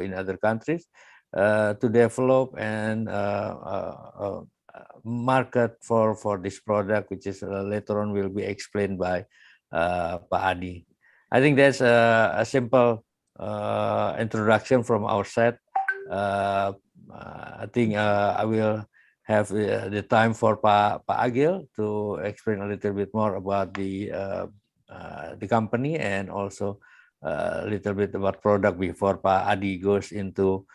in other countries to develop and market for this product, which is later on will be explained by Pak Adi. I think that's a simple introduction from our side. I think I will have the time for Pak Agil to explain a little bit more about the company and also a little bit about product before Pak Adi goes into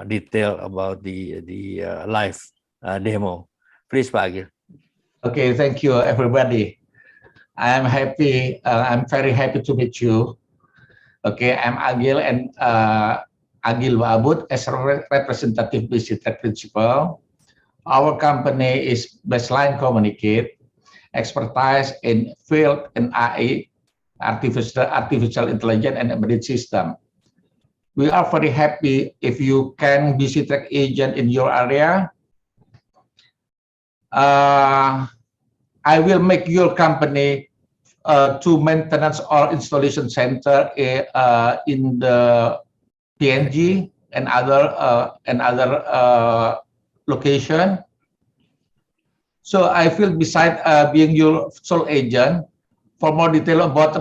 detail about the live demo. Please, Pak Agil. Okay, thank you, everybody. I'm happy. I'm very happy to meet you. Okay, I'm Agil and Agil Wabud as a representative BC Tech Principal. Our company is Baseline Communicate, expertise in field and AI, artificial intelligence and embedded system. We are very happy if you can BC Tech agent in your area. I will make your company to maintenance or installation center in the PNG and other location. So I feel beside being your sole agent, for more detail about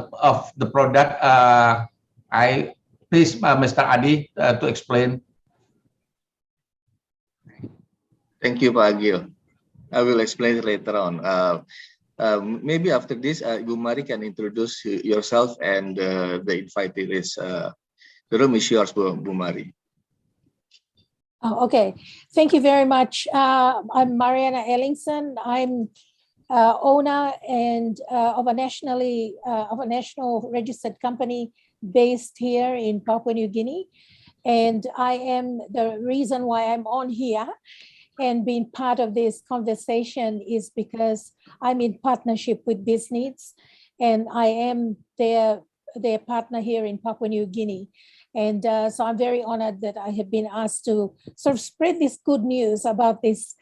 the product, I please Mr. Adi to explain. Thank you, Pak Agil. I will explain it later on. Maybe after this, Ibu Mari can introduce yourself and the invitee is. The room is yours, Bu Mari. Oh, okay, thank you very much. I'm Mariana Ellingson. I'm owner and of a national registered company based here in Papua New Guinea, and I am the reason why I'm on here and being part of this conversation is because I'm in partnership with BizNeeds, and I am their partner here in Papua New Guinea. And so I'm very honored that I have been asked to sort of spread this good news about this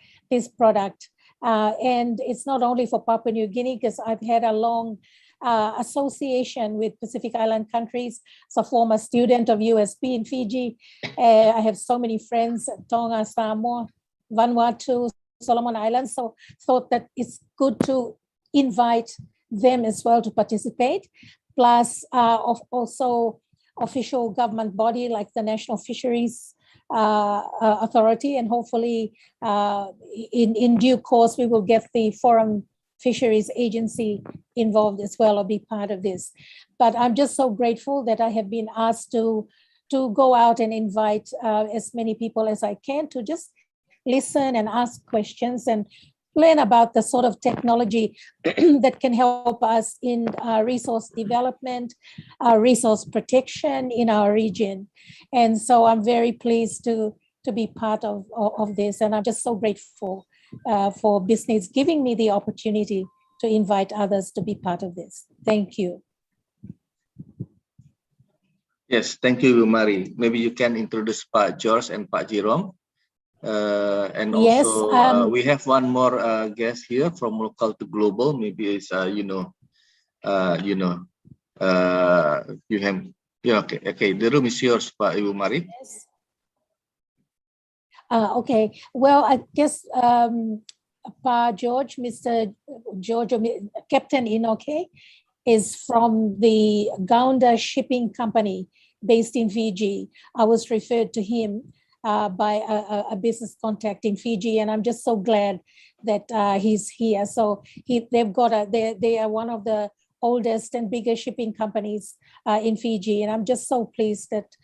product. And it's not only for Papua New Guinea, because I've had a long association with Pacific Island countries. So former student of USP in Fiji. I have so many friends at Tonga, Samoa, Vanuatu, Solomon Islands. So thought that it's good to invite them as well to participate. Plus also official government body like the National Fisheries Authority, and hopefully in due course we will get the Foreign Fisheries Agency involved as well or be part of this. But I'm just so grateful that I have been asked to go out and invite as many people as I can to just listen and ask questions and learn about the sort of technology that can help us in resource development, resource protection in our region. And so I'm very pleased to be part of this. And I'm just so grateful for BizNeeds giving me the opportunity to invite others to be part of this. Thank you. Yes, thank you, Mari. Maybe you can introduce Pak George and Pak Jerome. And yes, also we have one more guest here from local to global. Maybe it's you have okay. The room is yours, Pak Ibu Mari. Yes. Okay. Well, I guess Pa George, Mr. George, Captain Inoke, is from the Gaunda Shipping Company based in Fiji. I was referred to him by a business contact in Fiji, and I'm just so glad that he's here. So they are one of the oldest and biggest shipping companies in Fiji, and I'm just so pleased that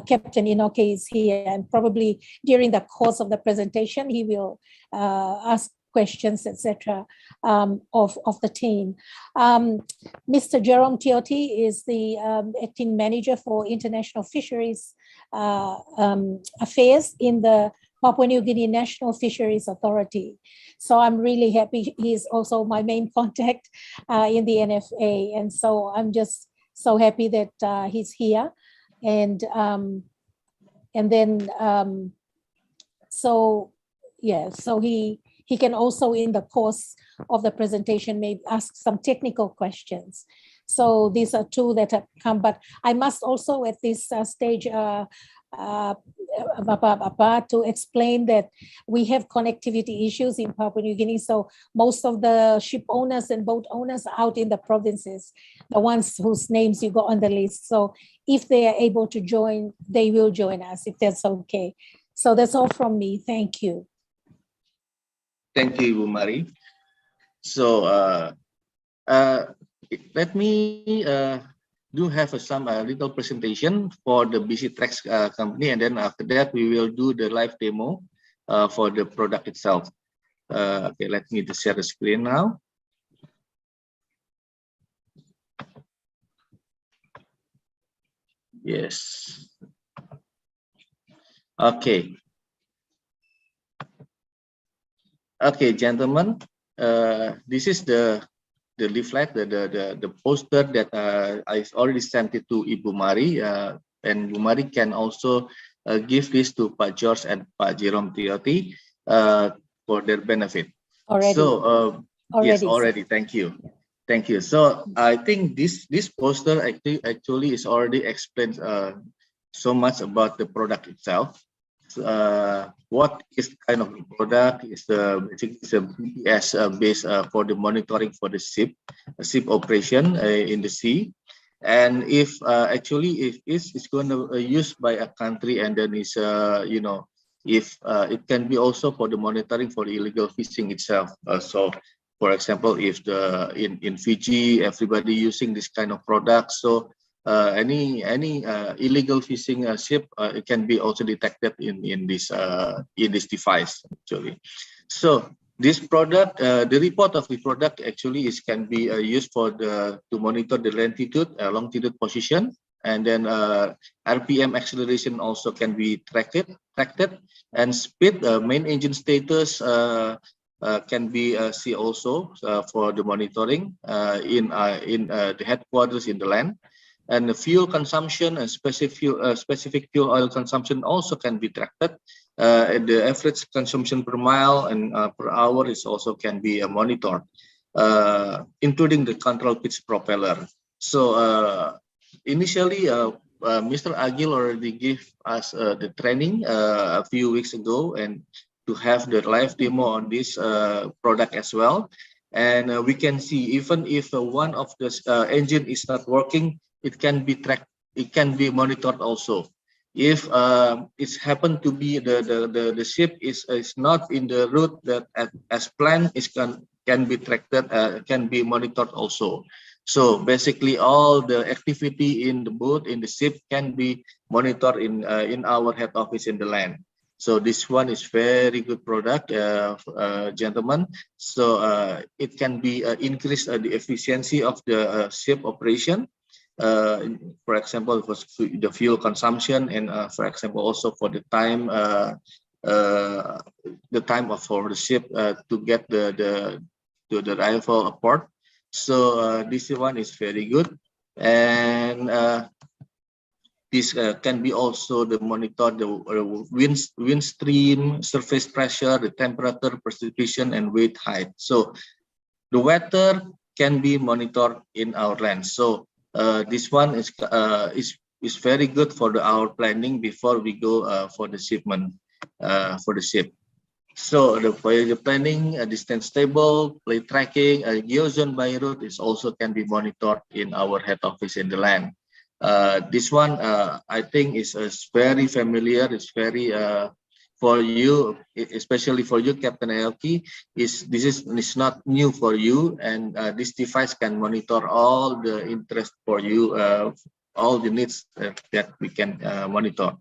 Captain Inoke is here, and probably during the course of the presentation he will ask questions, etc., of the team. Mr. Jerome Tioti is the acting manager for international fisheries affairs in the Papua New Guinea National Fisheries Authority. So I'm really happy. He's also my main contact in the NFA. And so I'm just so happy that he's here. And then, so he can also in the course of the presentation maybe ask some technical questions. So these are two that have come. But I must also at this stage to explain that we have connectivity issues in Papua New Guinea. So most of the ship owners and boat owners are out in the provinces, the ones whose names you got on the list. So if they are able to join, they will join us if that's okay. So that's all from me. Thank you. Thank you, Ibu Mari. So let me do have some little presentation for the BC Tracks company, and then after that we will do the live demo for the product itself. Okay, let me just share the screen now. Yes. Okay. Okay, gentlemen. This is the leaflet, the poster that I already sent it to Ibu Mari, and Ibu Mari can also give this to Pak George and Pak Jerome Tioti for their benefit. Already. So yes, Already. already. Thank you, thank you. So I think this poster actually is already explained so much about the product itself. What is kind of product is basically a BPS based for the monitoring for the ship operation in the sea, and if actually if it's going to used by a country, and then is you know, if it can be also for the monitoring for the illegal fishing itself. So for example, if the in Fiji everybody using this kind of product, so any illegal fishing ship, it can be also detected in this device actually. So this product, the report of the product actually can be used for to monitor the longitude position, and then RPM acceleration also can be tracked, and speed, main engine status can be see also for the monitoring in the headquarters in the land. And the fuel consumption and specific fuel oil consumption also can be tracked. The average consumption per mile and per hour is also can be monitored, including the control pitch propeller. So initially, Mr. Agil already gave us the training a few weeks ago, and to have the live demo on this product as well. And we can see even if one of the engine is not working, it can be tracked, it can be monitored also. If it's happened to be the ship is not in the route that as planned, it can be tracked, can be monitored also. So basically all the activity in the boat, in the ship, can be monitored in our head office in the land. So this one is very good product, gentlemen. So it can be increase the efficiency of the ship operation. For example, for the fuel consumption, and for example also for the time for the ship to get the arrival port. So this one is very good, and this can be also the monitor the wind stream, surface pressure, the temperature, precipitation, and weight height. So the weather can be monitored in our land. So this one is very good for our planning before we go for the shipment for the ship. So the voyage planning, distance table, plate tracking, geozone by route is also can be monitored in our head office in the land. This one I think is very familiar. It's very for you, especially for you, Captain Aoki, this is not new for you, and this device can monitor all the interest for you, all the needs that we can monitor.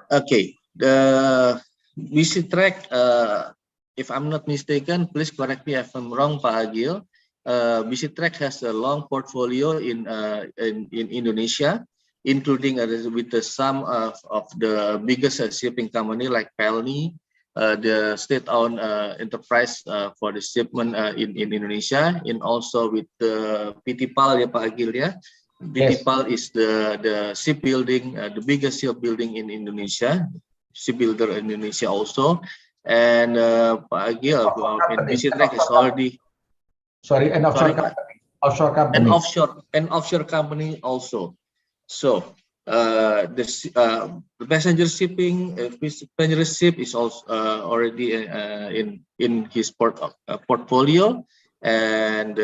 Okay, the BC Track, if I'm not mistaken, please correct me if I'm wrong, Pak Agil. BC Track has a long portfolio in Indonesia, including with the some of the biggest shipping company like Pelni, the state-owned enterprise for the shipment in Indonesia, and also with the PTPAL, ya Pak Agil ya. PTPAL is the shipbuilding, the biggest shipbuilding in Indonesia, shipbuilder in Indonesia also, and Pak Agil, BC Track is already. Sorry, and Sorry, Offshore company. And offshore company also. So the passenger passenger ship is also already in his portfolio, and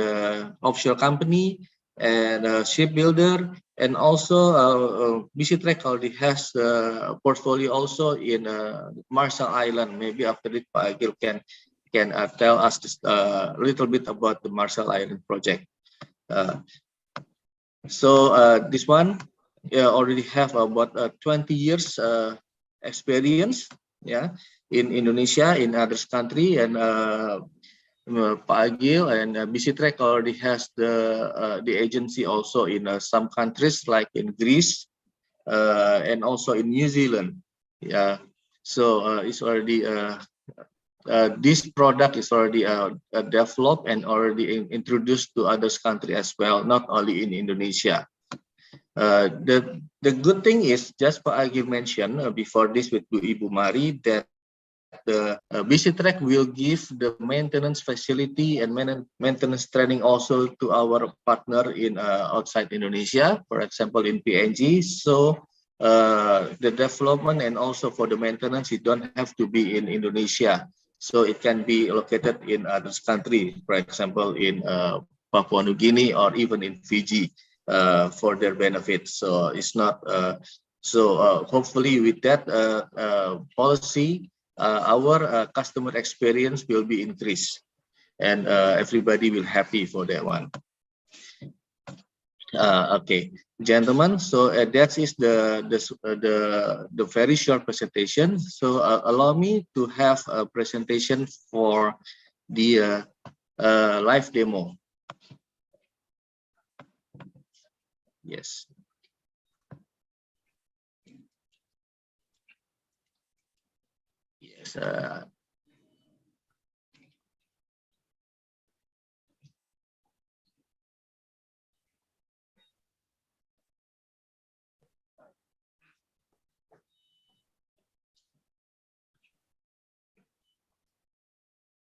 offshore company and shipbuilder, and also BC-Track already has a portfolio also in Marshall Island. Maybe after this, Pak Agil can tell us a little bit about the Marshall Island project. This one already have about 20 years experience, yeah, in Indonesia, in others country, and Pak Agil and BC-Track already has the agency also in some countries like in Greece and also in New Zealand. Yeah, so it's already this product is already developed and already introduced to others country as well, not only in Indonesia. The good thing is, just Pak Agil mentioned before this with Ibu Mari, that the BC-Track will give the maintenance facility and maintenance training also to our partner in outside Indonesia, for example in PNG. So the development and also for the maintenance, it don't have to be in Indonesia. So it can be located in other countries, for example in Papua New Guinea or even in Fiji for their benefit. So it's not hopefully with that policy, our customer experience will be increased, and everybody will happy for that one. Okay, gentlemen. So that is the very short presentation. So allow me to have a presentation for the live demo. Yes. Yes.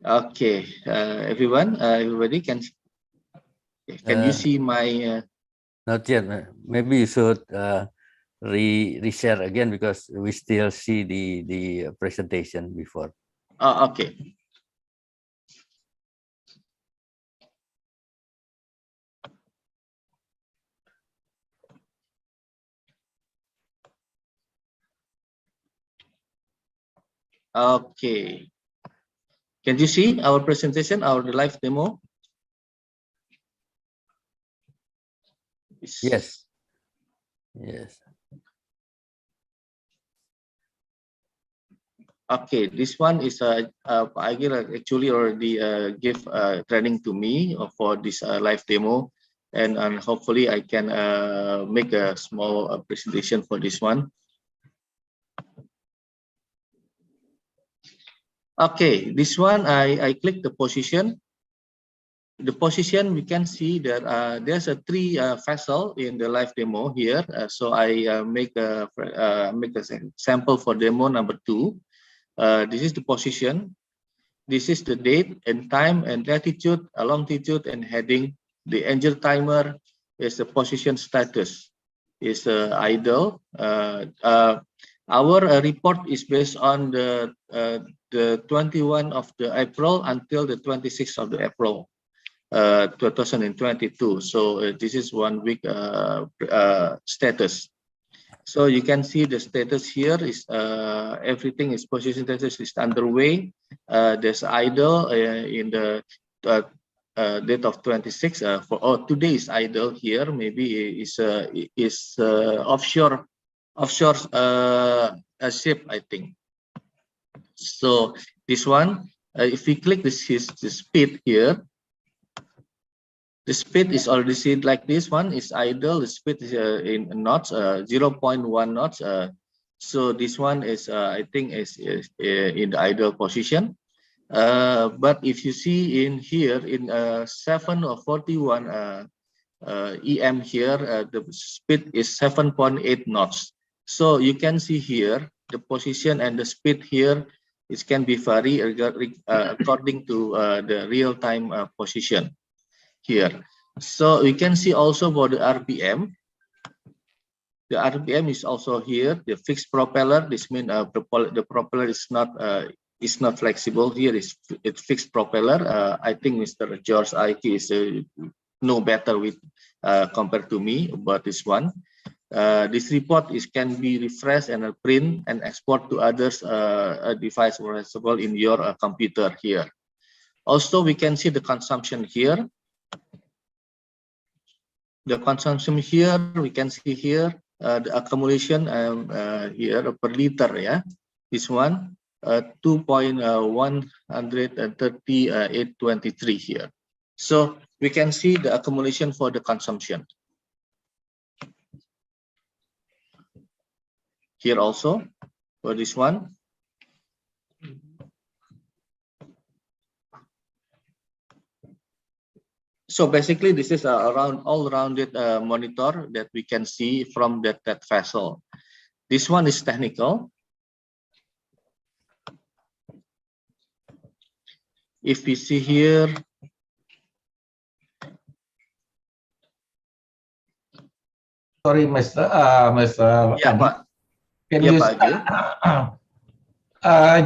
Okay, everybody can you see my? Not yet. Maybe you should reshare again because we still see the presentation before. Oh, okay. Okay. Can you see our presentation, our live demo? Yes. Yes. Okay, this one is Agil actually already give training to me for this live demo, and hopefully I can make a small presentation for this one. Okay, this one I click the position. The position, we can see that there's a 3 vessel in the live demo here. So I make a sample for demo number 2. This is the position. This is the date and time and latitude, longitude and heading. The engine timer is the position status. Is idle. Our report is based on the 21 of the April until the 26th of the April 2022. So this is 1 week status. So you can see the status here is everything is position status is underway. There's idle in the date of 26. Today is idle here. Maybe is offshore a ship, I think. So this one, if we click the speed here, the speed is already seen like this one is idle. The speed is in knots, 0.1 knots. So this one is, I think, is in the idle position. But if you see in here in 7 or 41 EM here, the speed is 7.8 knots. So you can see here the position and the speed here can be vary according to the real-time position here. So we can see also for the RPM. The RPM is also here. The fixed propeller. This means the propeller is not flexible. Here it's fixed propeller. I think Mr. George IQ is know better with compared to me about this one. This report can be refreshed and print and export to others device accessible in your computer here. Also, we can see the consumption here. The consumption here, we can see here the accumulation here per liter, yeah. This one 2.13823 here. So we can see the accumulation for the consumption. Here also for this one. So basically, this is all-rounded monitor that we can see from that vessel. This one is technical. If we see here, sorry, Mr. yeah, Pak. Can Yeah, you Pak Agil.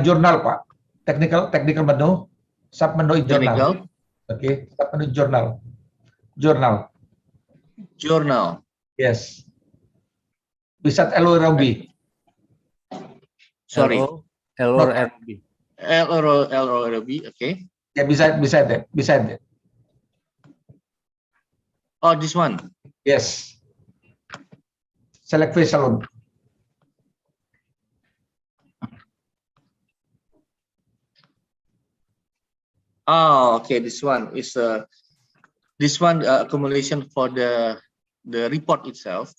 Jurnal, Pak? Technical menu, sub menu jurnal. Technical. Okay, sub menu jurnal. Journal. Yes. Bisa LORB. Sorry. LORB. LORB. Okay. Ya, bisa deh. Oh, this one. Yes. Select vessel. Oh, okay. This one is accumulation for the report itself.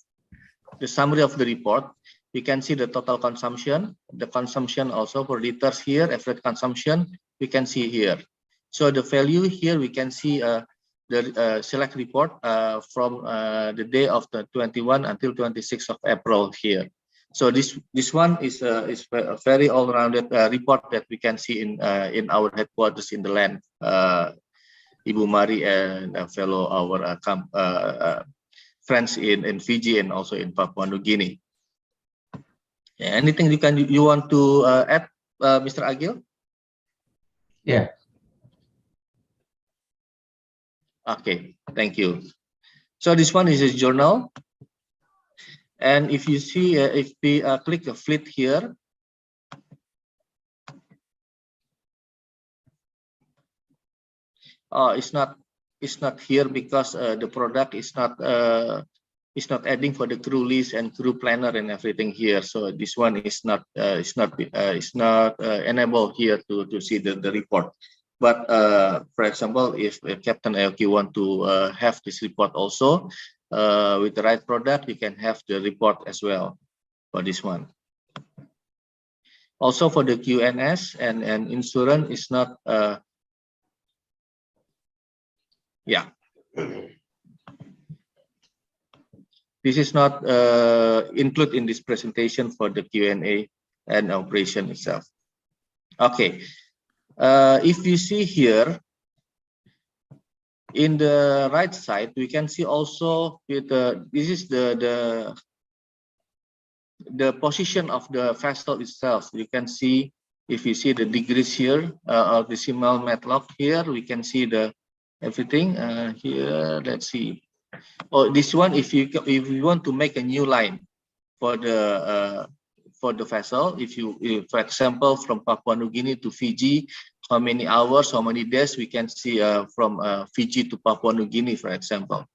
The summary of the report. We can see the total consumption, the consumption also for liters here, average consumption, we can see here. So the value here, we can see the select report from the day of the 21 until 26th of April here. So this one is a very all-rounded report that we can see in our headquarters in the land, Ibu Mari and fellow our friends in Fiji and also in Papua New Guinea. Yeah, anything you want to add, Mr. Agil? Yeah. Okay, thank you. So this one is a journal, and if you see, if we click the fleet here, it's not here because the product is not adding for the crew list and crew planner and everything here. So this one is not enabled here to see the report. But for example, if Captain Aoki want to have this report also with the right product, you can have the report as well for this one. Also for the QNS and insurance is not yeah. This is not included in this presentation for the Q&A and operation itself. Okay, if you see here in the right side, we can see also with this is the position of the vessel itself. You can see if you see the degrees here of the decimal matlock here, we can see the everything here. Let's see. Oh, this one, if you want to make a new line for the vessel, if for example from Papua New Guinea to Fiji, how many hours, how many days we can see from Fiji to Papua New Guinea, for example.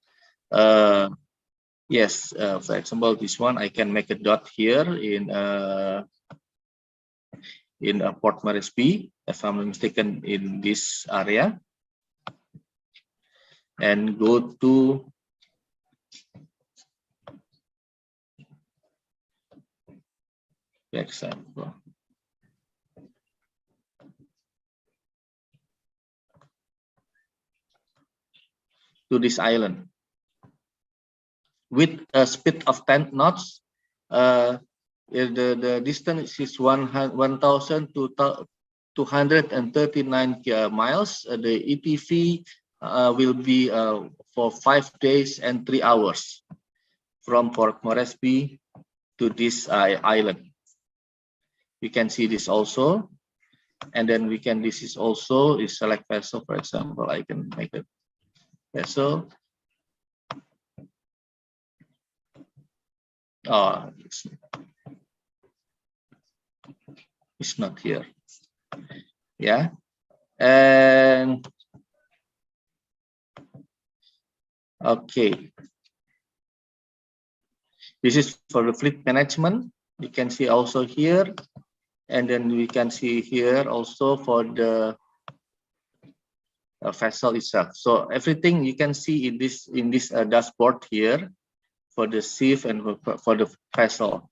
Yes, for example, this one I can make a dot here in Port Moresby, if I'm not mistaken, in this area, and go to example to this island with a speed of 10 knots. The distance is 1,239 miles. The ETV will be for 5 days and 3 hours from Port Moresby to this island. You can see this also, and then we can, this is also is select vessel. For example, I can make a vessel. Oh, it's not here. Yeah, and okay, this is for the fleet management. You can see also here, and then we can see here also for the vessel itself. So everything you can see in this dashboard here for the ship and for the vessel.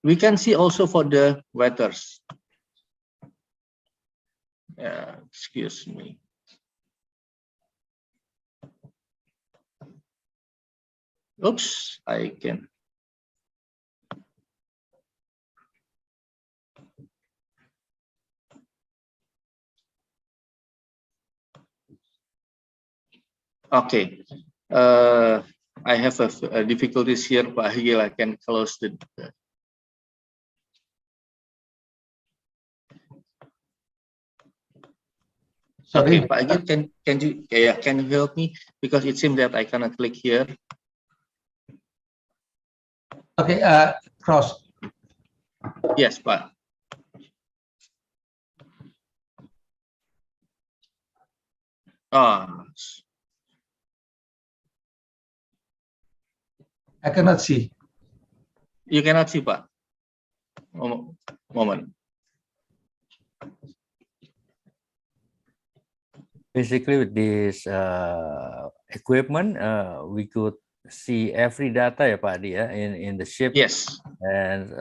We can see also for the weathers. Excuse me. Oops, I can. Okay. I have a difficulties here, but here I can close the. Sorry. Okay, Pak Agil, can you help me, because it seems that I cannot click here. Okay, cross. Yes, Pak. I cannot see. You cannot see, Pak. Moment. Basically, with this equipment, we could see every data, ya Pak Adi, ya, in the ship. Yes. And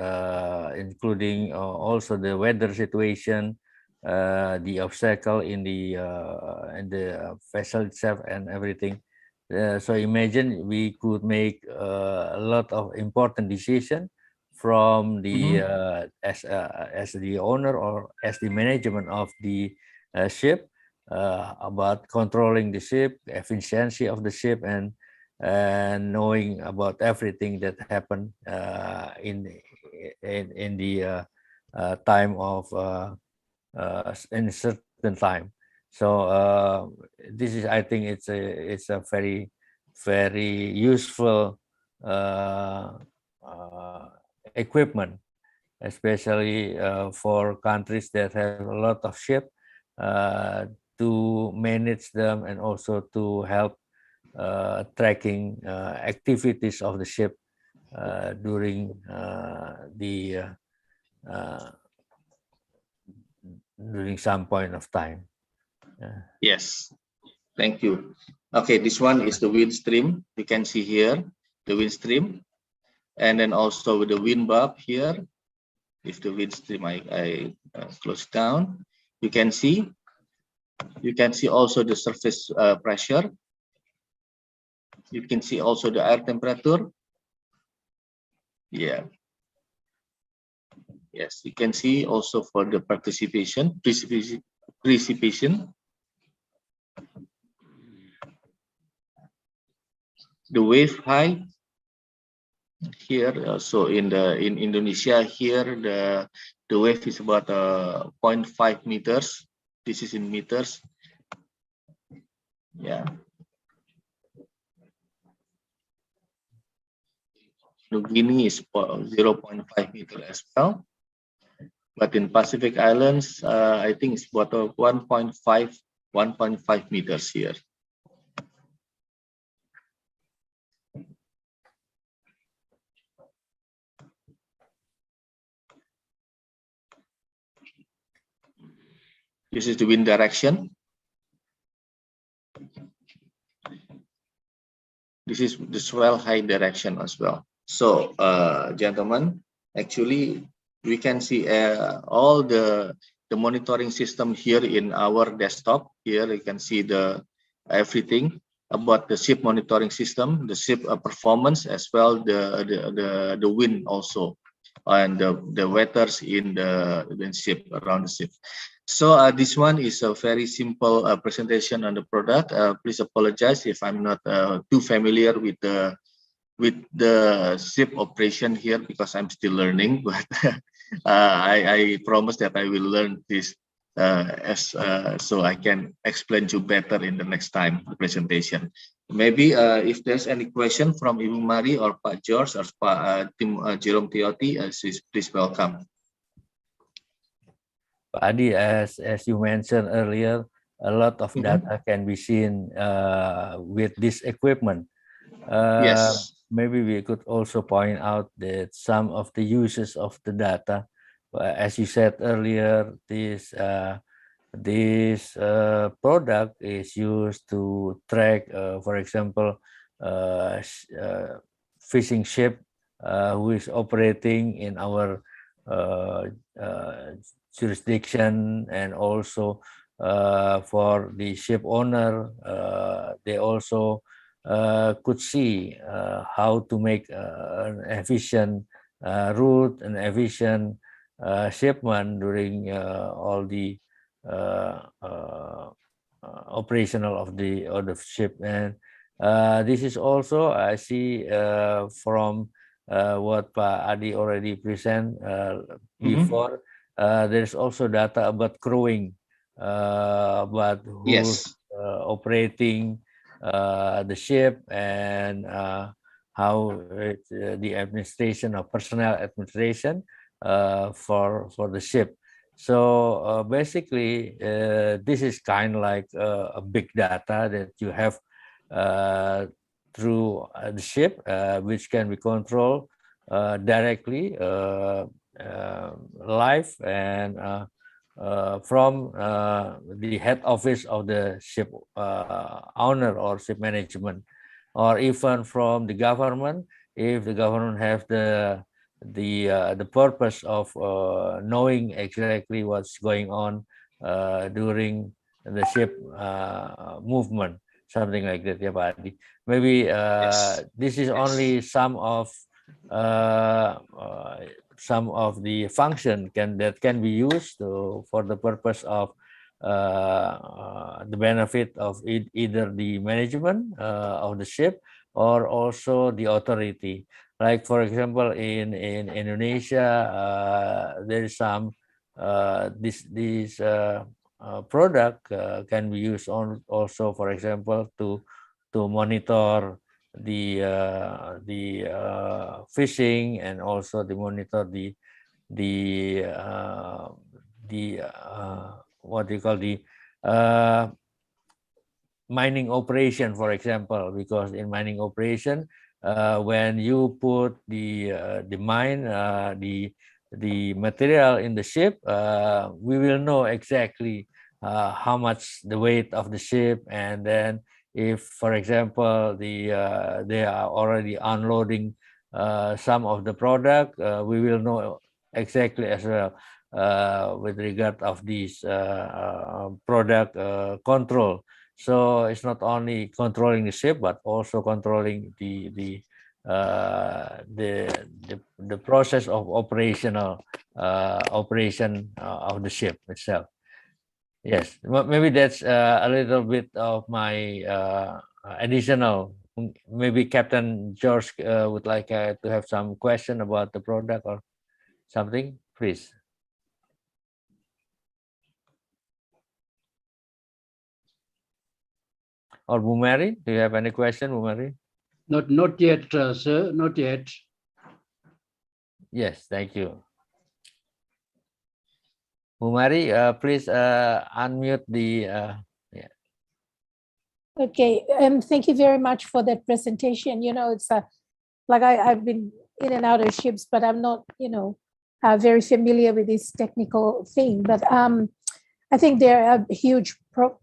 including also the weather situation, the obstacle in the vessel itself and everything. So imagine we could make a lot of important decision from the as the owner or as the management of the ship, about controlling the ship, efficiency of the ship, and knowing about everything that happened in the time of in a certain time. So this is, I think, it's a very useful equipment, especially for countries that have a lot of ships, to manage them and also to help tracking activities of the ship during during some point of time. Yes, thank you. Okay, this one is the wind stream. You can see here the wind stream, and then also with the wind bulb here. If the wind stream I close down, you can see also the surface pressure. You can see also the air temperature. Yeah. Yes, you can see also for the precipitation. The wave height here. So in Indonesia here, the wave is about 0.5 meters. This is in meters. Yeah. New Guinea is 0.5 meter as well. But in Pacific Islands, I think it's about 1.5 meters here. This is the wind direction. This is the swell height direction as well. So, gentlemen, actually, we can see all the monitoring system here in our desktop. Here you can see everything about the ship monitoring system, the ship performance, as well the wind also, and the weathers in the ship, around the ship. So this one is a very simple presentation on the product. Please apologize if I'm not too familiar with the ship operation here because I'm still learning. But I promise that I will learn this so I can explain you better in the next time presentation. Maybe if there's any question from Ibu Mari or Pak George or Pak Tim Jerome Tioti, please welcome. Adi, as you mentioned earlier, a lot of data can be seen with this equipment. Yes. Maybe we could also point out that some of the uses of the data, as you said earlier, this product is used to track, for example, fishing ship who is operating in our jurisdiction, and also for the ship owner, they also could see how to make an efficient route, an efficient shipment during all the operational of the ship. And this is also, I see from what Pak Adi already present before, there's also data about crewing, about who's operating the ship, and how the administration of personnel administration for the ship. So basically, this is kind of like a big data that you have through the ship, which can be controlled directly live and from the head office of the ship owner or ship management, or even from the government, if the government have the purpose of knowing exactly what's going on during the ship movement, something like that. Yeah, Pak Adi. Maybe this is only some of the function that can be used for the purpose of the benefit of either the management of the ship or also the authority. Like, for example, in Indonesia, there is some this product can be used also, for example, to monitor the fishing, and also to monitor the what do you call the mining operation, for example, because in mining operation, when you put the mine, the material in the ship, we will know exactly how much the weight of the ship, and then if, for example, they are already unloading some of the product, we will know exactly as well with regard of this product control. So it's not only controlling the ship, but also controlling the process of operation of the ship itself. Yes, maybe that's a little bit of my additional. Maybe Captain George would like to have some question about the product or something, please. Or Bu Mary, do you have any question, Bu Mary? Not yet, sir, not yet. Yes, thank you. Bu Mary, please unmute the. Yeah. Okay, thank you very much for that presentation. You know, it's like I've been in and out of ships, but I'm not, very familiar with this technical thing. But I think there are huge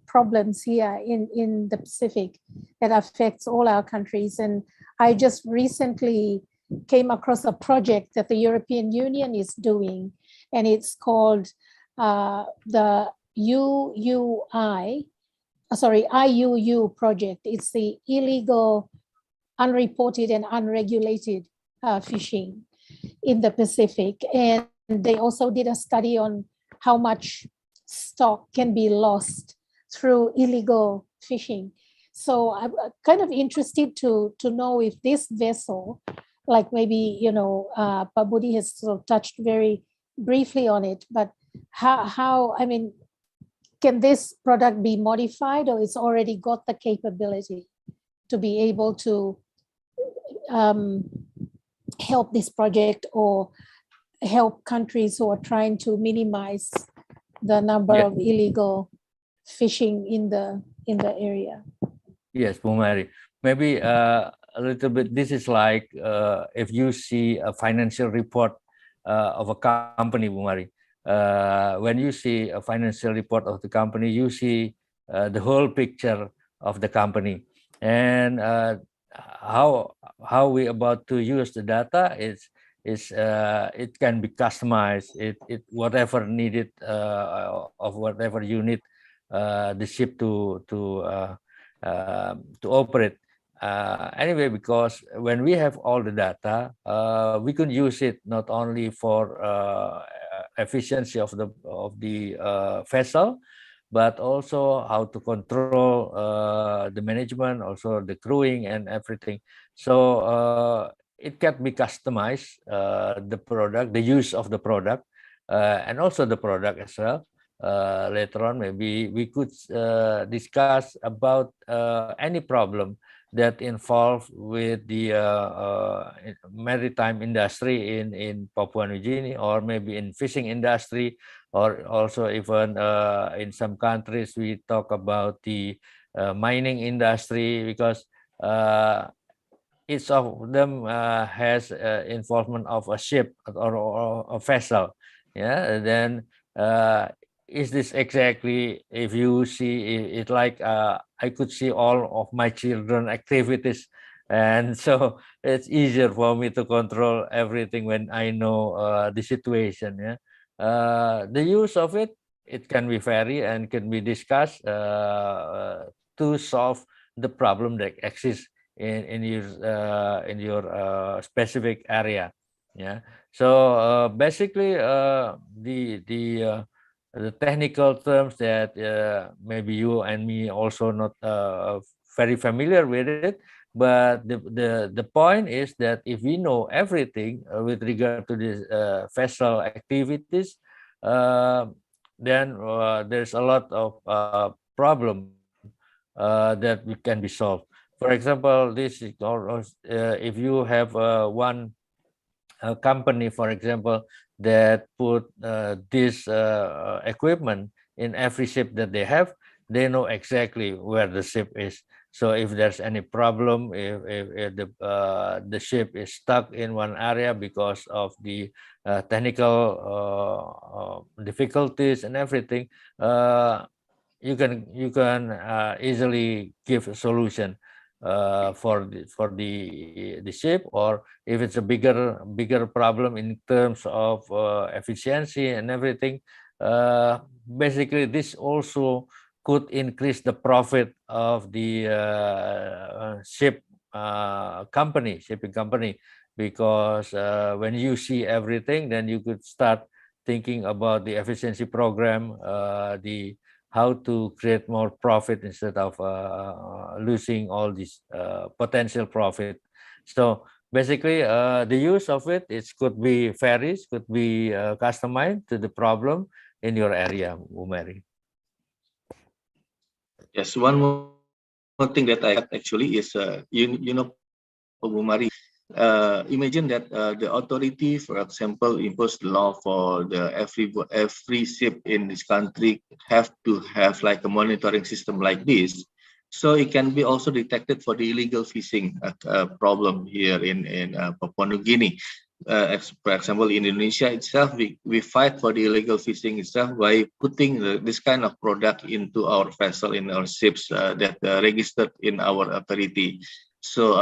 problems here in the Pacific that affects all our countries. And I just recently came across a project that the European Union is doing, and it's called the IUU project. It's the illegal, unreported and unregulated fishing in the Pacific. And they also did a study on how much stock can be lost through illegal fishing. So I'm kind of interested to know if this vessel, like maybe, Pak Budi has sort of touched very briefly on it, but how, I mean, can this product be modified, or it's already got the capability to be able to help this project or help countries who are trying to minimize the number of illegal fishing in the area? Yes, Bu Mary. Maybe a little bit. This is like if you see a financial report of a company, Bu Mary. When you see a financial report of the company, you see the whole picture of the company, and how we about to use the data is it can be customized. It whatever needed of whatever you need the ship to operate. Anyway, because when we have all the data, we can use it not only for efficiency of the vessel, but also how to control the management, also the crewing and everything. So it can be customized, the product, the use of the product, and also the product as well. Later on, maybe we could discuss about any problem that involve with the maritime industry in Papua New Guinea, or maybe in fishing industry, or also even in some countries we talk about the mining industry, because each of them has involvement of a ship or a vessel. Yeah, then is this exactly, if you see it like I could see all of my children activities, and so it's easier for me to control everything when I know the situation. Yeah, the use of it can be vary and can be discussed to solve the problem that exists in your specific area. Yeah, so basically the technical terms that maybe you and me also not very familiar with it, but the point is that if we know everything with regard to this vessel activities, then there's a lot of problem that we can be solved. For example, this is if you have one company, for example, that put this equipment in every ship that they have, they know exactly where the ship is. So if there's any problem, if the ship is stuck in one area because of the technical difficulties and everything, you can easily give a solution for the ship. Or if it's a bigger problem in terms of efficiency and everything, basically this also could increase the profit of the shipping company, because when you see everything, then you could start thinking about the efficiency program, the how to create more profit instead of losing all this potential profit. So basically, the use of it could be varies, could be customized to the problem in your area, Umeri. Yes, one more thing that I actually is Umari. Imagine that the authority, for example, imposed the law for the every ship in this country have to have like a monitoring system like this, so it can be also detected for the illegal fishing problem here in Papua New Guinea. For example, in Indonesia itself, we fight for the illegal fishing itself by putting this kind of product into our vessel, in our ships that registered in our authority. So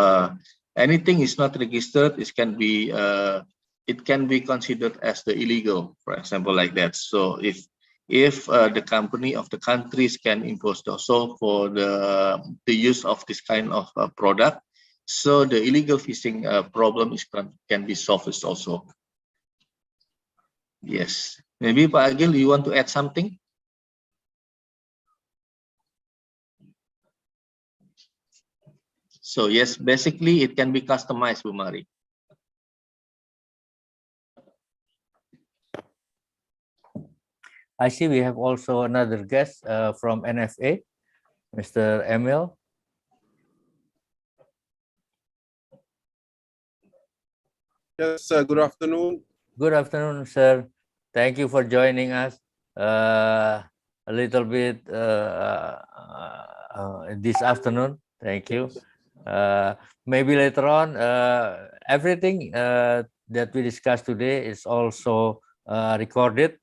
anything is not registered, it can be considered as the illegal, for example, like that. So if the company of the countries can impose also for the use of this kind of product, so the illegal fishing problem can be solved also. Yes, maybe Pak Agil, you want to add something? So yes, basically it can be customized, Bu Mari. I see we have also another guest from NFA, Mr. Emil. Yes, good afternoon. Good afternoon, sir. Thank you for joining us a little bit this afternoon. Thank you. Maybe later on, everything that we discussed today is also recorded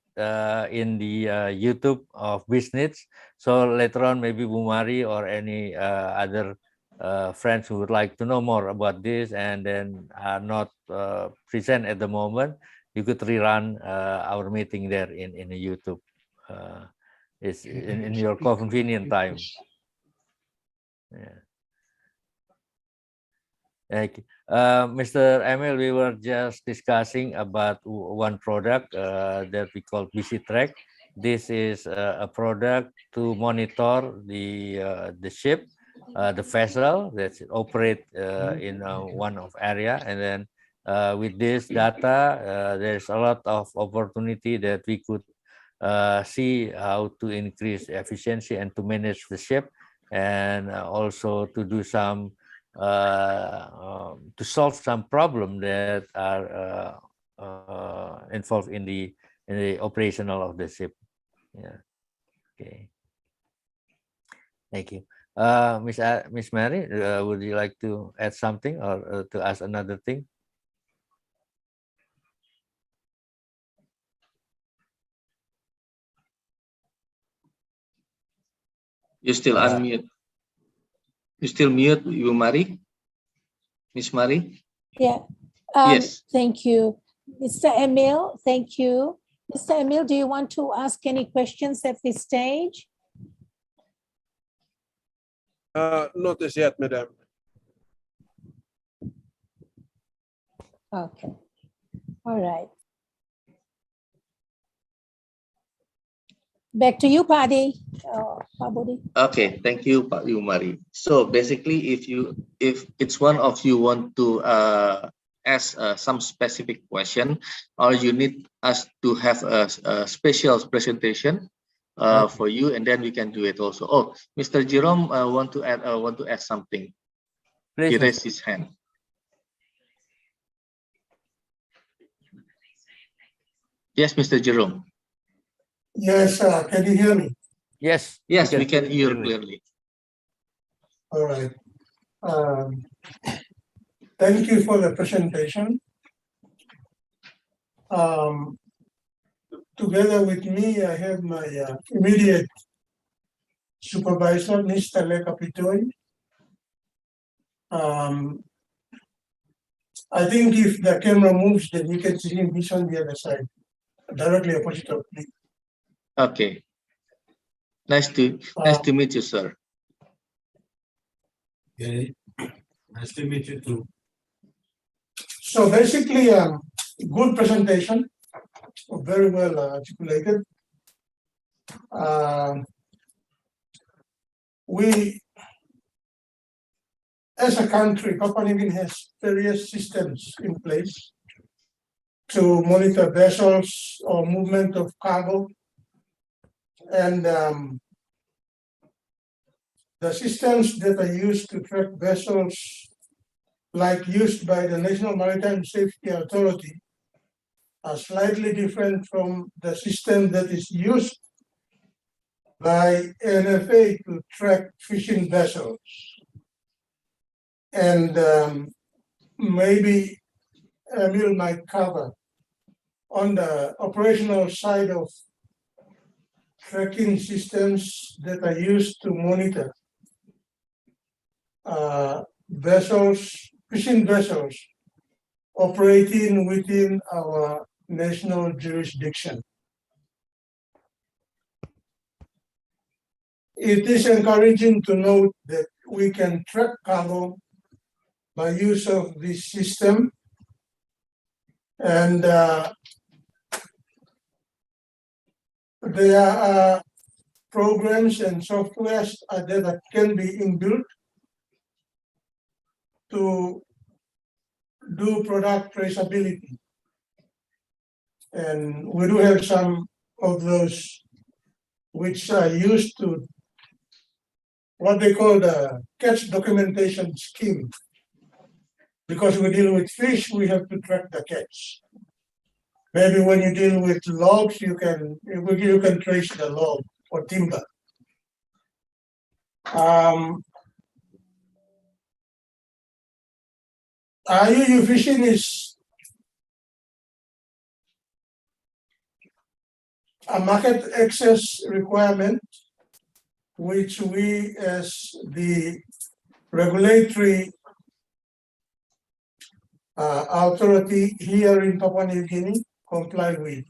in the YouTube of Business. So later on, maybe Bu Mari or any other friends who would like to know more about this and then are not present at the moment, you could rerun our meeting there in the YouTube. It's in your convenient time. Yeah. Thank you. Mr. Emil, we were just discussing about one product that we call BC Track. This is a product to monitor the ship, the vessel that operate in one of area, and then with this data, there's a lot of opportunity that we could see how to increase efficiency and to manage the ship, and also to do some to solve some problem that are involved in the operational of the ship. Yeah. Okay. Thank you. Miss Mary, would you like to add something or to ask another thing? You still unmute. You still mute, Bu Mari? Miss Mari? Yeah. Yes. Thank you. Mr. Emil, thank you. Mr. Emil, do you want to ask any questions at this stage? Not as yet, Madam. Okay. All right. Back to you, Padi. Pak Budi. Okay, thank you, Pak Yumari. So basically, if it's one of you want to ask some specific question, or you need us to have a special presentation for you, and then we can do it also. Oh, Mr. Jerome want to add something. Please, He raised his hand. Yes, Mr. Jerome. Yes, can you hear me? Yes. Yes, we can hear clearly. All right. Thank you for the presentation. Together with me, I have my immediate supervisor, Mr. Lekapitoy. I think if the camera moves, then you can see him. He's on the other side, directly opposite of me. Okay. Nice to meet you, sir. Okay. Nice to meet you too. So basically, good presentation, very well articulated. We, as a country, Papua New Guinea has various systems in place to monitor vessels or movement of cargo. And the systems that are used to track vessels, like used by the National Maritime Safety Authority, are slightly different from the system that is used by NFA to track fishing vessels. And maybe Emil might cover on the operational side of tracking systems that are used to monitor vessels, fishing vessels operating within our national jurisdiction. It is encouraging to note that we can track cargo by use of this system, and there are programs and softwares that can be inbuilt to do product traceability. And we do have some of those which are used to what they call the catch documentation scheme. Because we deal with fish, we have to track the catch. Maybe when you deal with logs, you can trace the log or timber. IUU fishing is a market access requirement, which we as the regulatory authority here in Papua New Guinea comply with.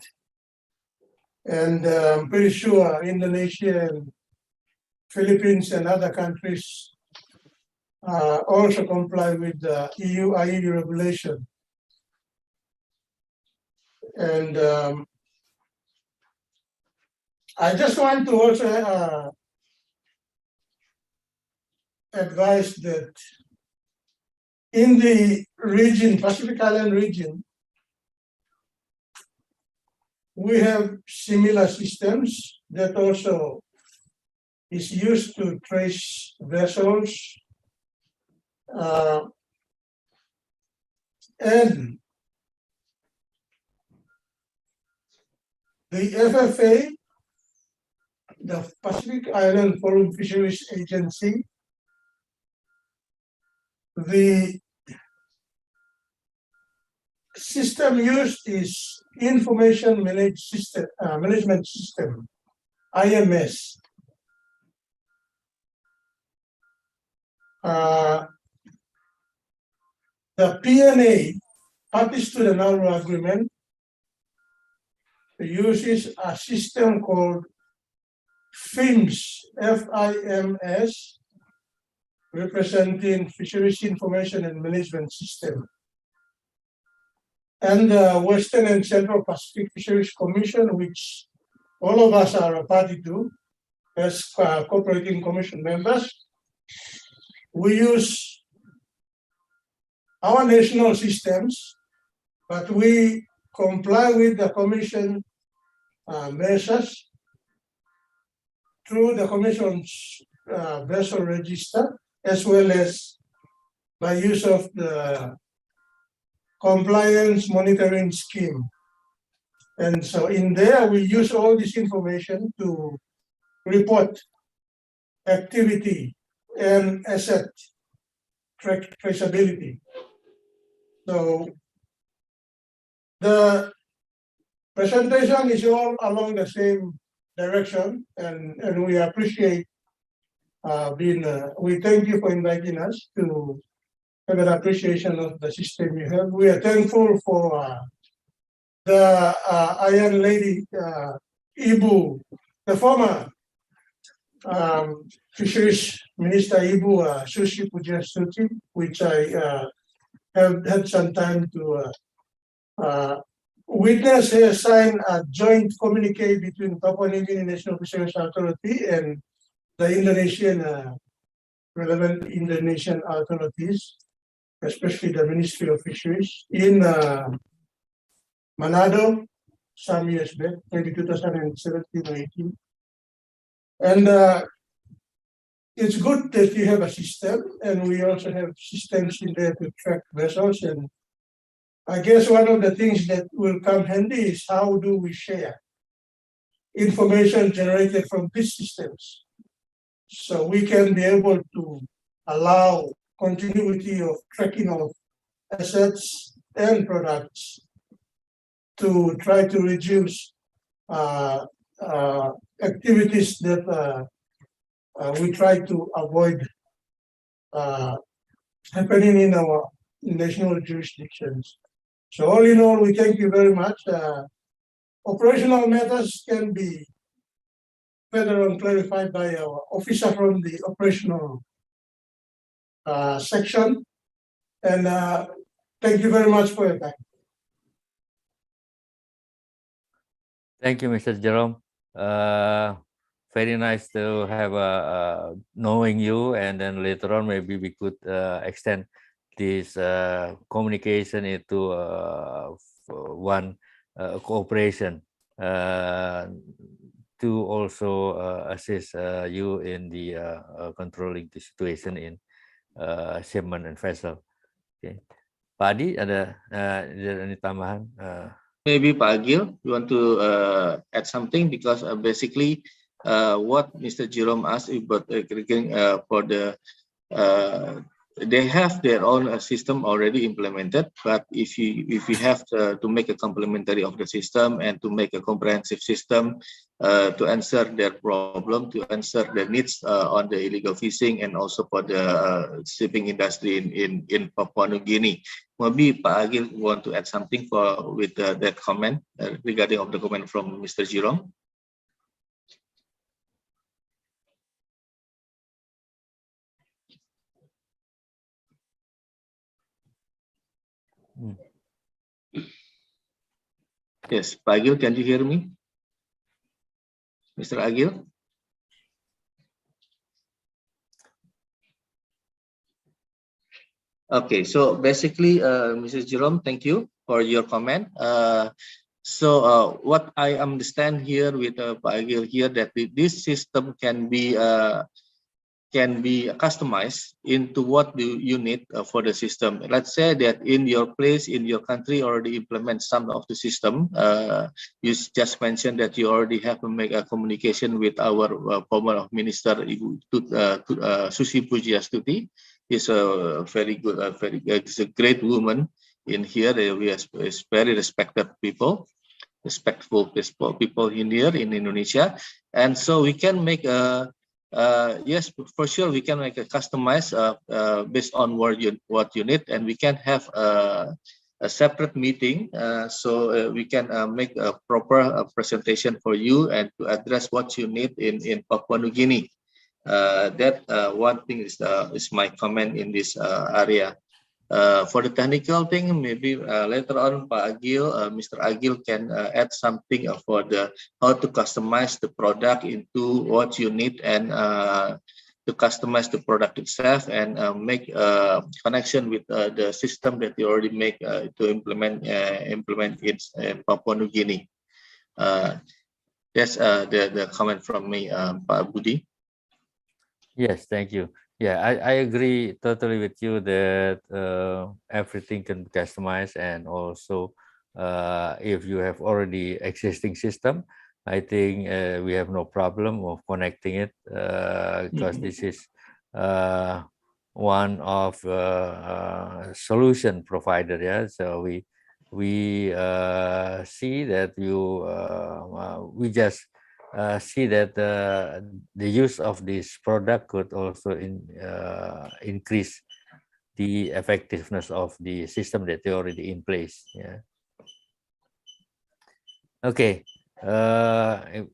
And I'm pretty sure Indonesia and Philippines and other countries also comply with the IUU regulation. And I just want to also advise that in the region, Pacific Island region, we have similar systems that also is used to trace vessels. And the FFA, the Pacific Island Forum Fisheries Agency, the system used is Information Management System, IMS. The PNA, parties to the Nauru Agreement, uses a system called FIMS, F-I-M-S, representing Fisheries Information and Management System. And the Western and Central Pacific Fisheries Commission, which all of us are a party to as cooperating commission members, we use our national systems, but we comply with the commission measures through the commission's vessel register, as well as by use of the compliance monitoring scheme. And so in there, we use all this information to report activity and asset traceability. So the presentation is all along the same direction, and we appreciate we thank you for inviting us to have an appreciation of the system you have. We are thankful for the Iron Lady, Ibu, the former Fisheries Minister Ibu Susi Pujiastuti, which I have had some time to witness. He has signed a joint communique between Papua New Guinea National Fisheries Authority and the Indonesian relevant Indonesian authorities, especially the Ministry of Fisheries, in Manado some years back, maybe 2017 or 18. And it's good that you have a system, and we also have systems in there to track vessels. And I guess one of the things that will come handy is how do we share information generated from these systems, so we can be able to allow continuity of tracking of assets and products to try to reduce activities that we try to avoid happening in our national jurisdictions. So all in all, we thank you very much. Operational matters can be further on clarified by our officer from the operational section. And thank you very much for your time. Thank you, Mr. Jerome. Very nice to have knowing you, and then later on maybe we could extend this communication into one cooperation to also assist you in the controlling the situation in shipment and vessel. Okay, Pak Adi, ada any tambahan? Maybe Pak Agil, you want to add something, because basically what Mr. Jerome asked about for the they have their own system already implemented, but if you have to make a complementary of the system and to make a comprehensive system to answer their problem, to answer the needs on the illegal fishing and also for the shipping industry in Papua New Guinea. Maybe Pak Agil want to add something with that comment regarding of the comment from Mr. Jerome. Yes, Pak Agil, can you hear me? Mr. Agil? Okay, so basically, Mrs. Jerome, thank you for your comment. So what I understand here with Pak Agil here, that this system can be customized into what you need for the system. Let's say that in your place, in your country, already implement some of the system. You just mentioned that you already have to make a communication with our former minister, Susi Pujiastuti. Is a very good, is a great woman in here. We are very respected people, respectful people in here in Indonesia, and so we can make a. Yes, for sure, we can make a customized based on what you need, and we can have a separate meeting so we can make a proper presentation for you and to address what you need in Papua New Guinea. That one thing is my comment in this area. For the technical thing, maybe later on, Pak Agil, Mr. Agil can add something for the how to customize the product into what you need and to customize the product itself and make a connection with the system that you already make to implement it in Papua New Guinea. That's the comment from me, Pak Budi. Yes, thank you. Yeah, I agree totally with you that everything can be customized, and also if you have already existing system, I think we have no problem of connecting it because this is one of solution provider. Yeah, so we see that we just see that the use of this product could also increase the effectiveness of the system that they already in place. Yeah. Okay.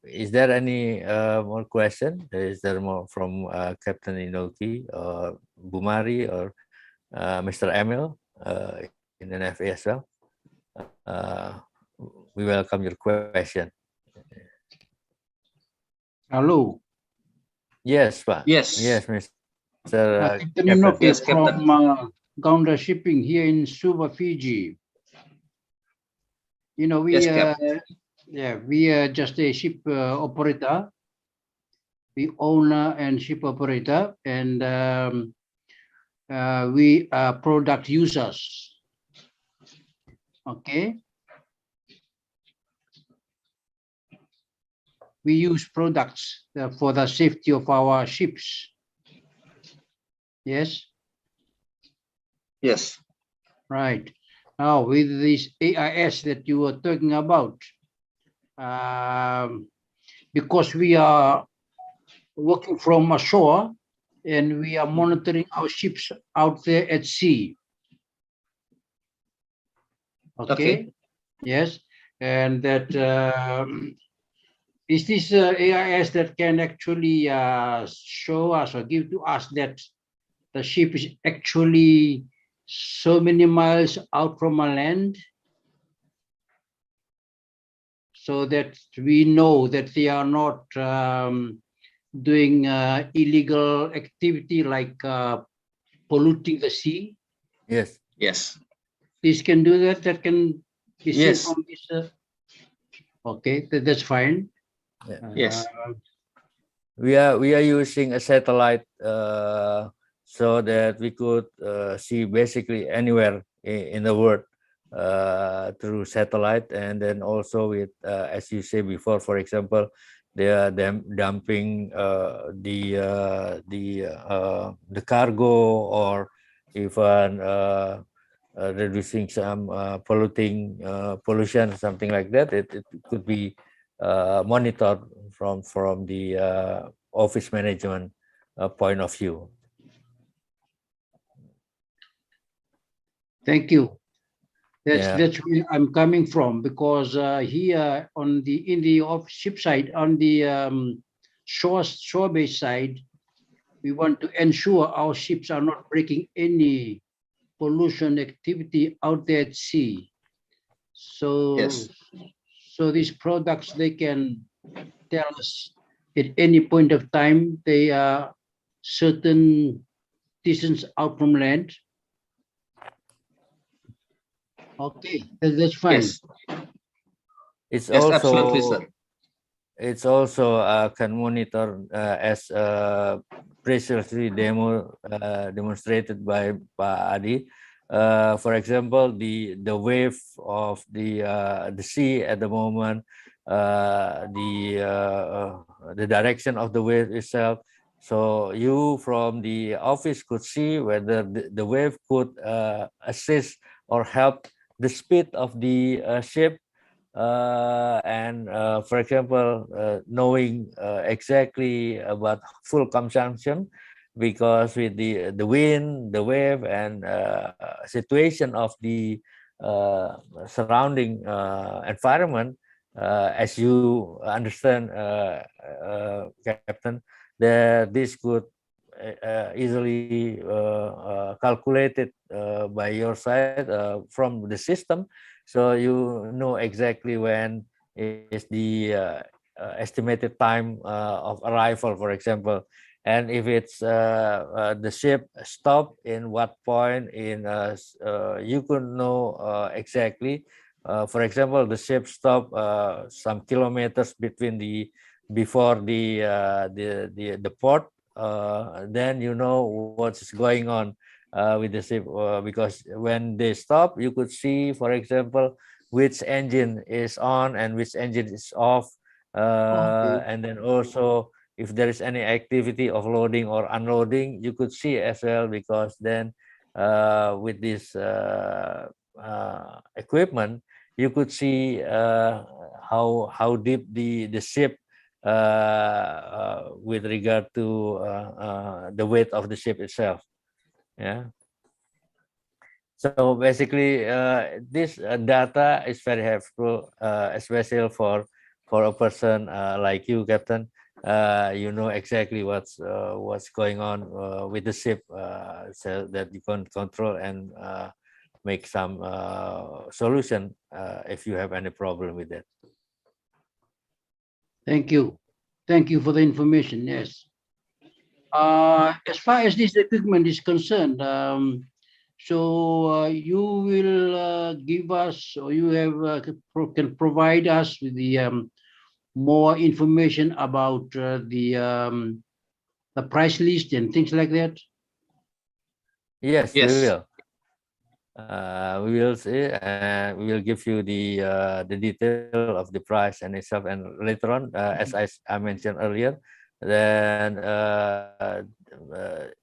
Is there any more question? Is there more from Captain Inoki or Bumari or Mr. Emil in NFA as well? We welcome your question. Hello. Yes, Pak. Yes. Yes, Mr. Captain Inoki Yes, Captain. from Gaunda Shipping here in Suva, Fiji. You know, we Yes, we are just a ship operator. We owner and ship operator, and we are product users. Okay. We use products for the safety of our ships. Yes. Yes. Right. Now with this AIS that you were talking about, because we are working from ashore and we are monitoring our ships out there at sea. Okay. Yes. And that is this AIS that can actually show us or give to us that the ship is actually so many miles out from our land, so that we know that they are not doing illegal activity like polluting the sea? Yes. Yes. This can do that. That can be seen Yes. from this. Okay, that's fine. Yeah. Yes. We are using a satellite so that we could see basically anywhere in the world through satellite, and then also with as you say before, for example, they are dumping the cargo, or even reducing some pollution, something like that. It could be monitored from the office management point of view. Thank you. Yeah. That's where I'm coming from, because here on the in the ship side, on the shore base side, we want to ensure our ships are not breaking any pollution activity out there at sea. So, Yes. so these products, they can tell us at any point of time they are certain distance out from land. Okay, that's fine. Yes. It's Yes, absolutely, also sir. can monitor as previously demonstrated by Adi. For example, the wave of the sea at the moment, the direction of the wave itself. So you from the office could see whether the wave could assist or help the speed of the ship, and for example, knowing exactly about fuel consumption, because with the wind, the wave, and situation of the surrounding environment, as you understand, Captain, that this could easily calculated by your side from the system, so you know exactly when is the estimated time of arrival, for example, and if it's the ship stop in what point in you could know exactly. For example, the ship stop some kilometers between the before the port, then you know what's going on with the ship, because when they stop, you could see, for example, which engine is on and which engine is off, Okay. and then also if there is any activity of loading or unloading, you could see as well, because then with this equipment, you could see how deep the ship with regard to the weight of the ship itself. Yeah. So basically, this data is very helpful, especially for a person like you, Captain. You know exactly what's going on with the ship, so that you can control and make some solution if you have any problem with it. Thank you. Thank you for the information. Yes. As far as this equipment is concerned, so you will give us, or you have can provide us with the more information about the price list and things like that. Yes, Yes. we will see, and we will give you the detail of the price and itself, and later on, as I mentioned earlier, then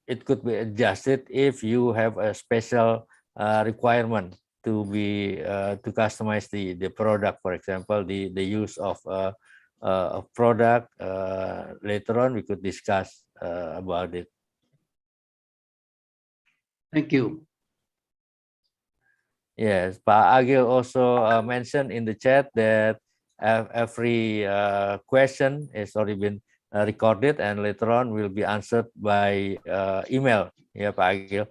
it could be adjusted if you have a special requirement to be to customize the product. For example, the use of a product. Later on, we could discuss about it. Thank you. Yes, Pak Agil also mentioned in the chat that every question has already been recorded and later on will be answered by email. Yeah, Pak Agil,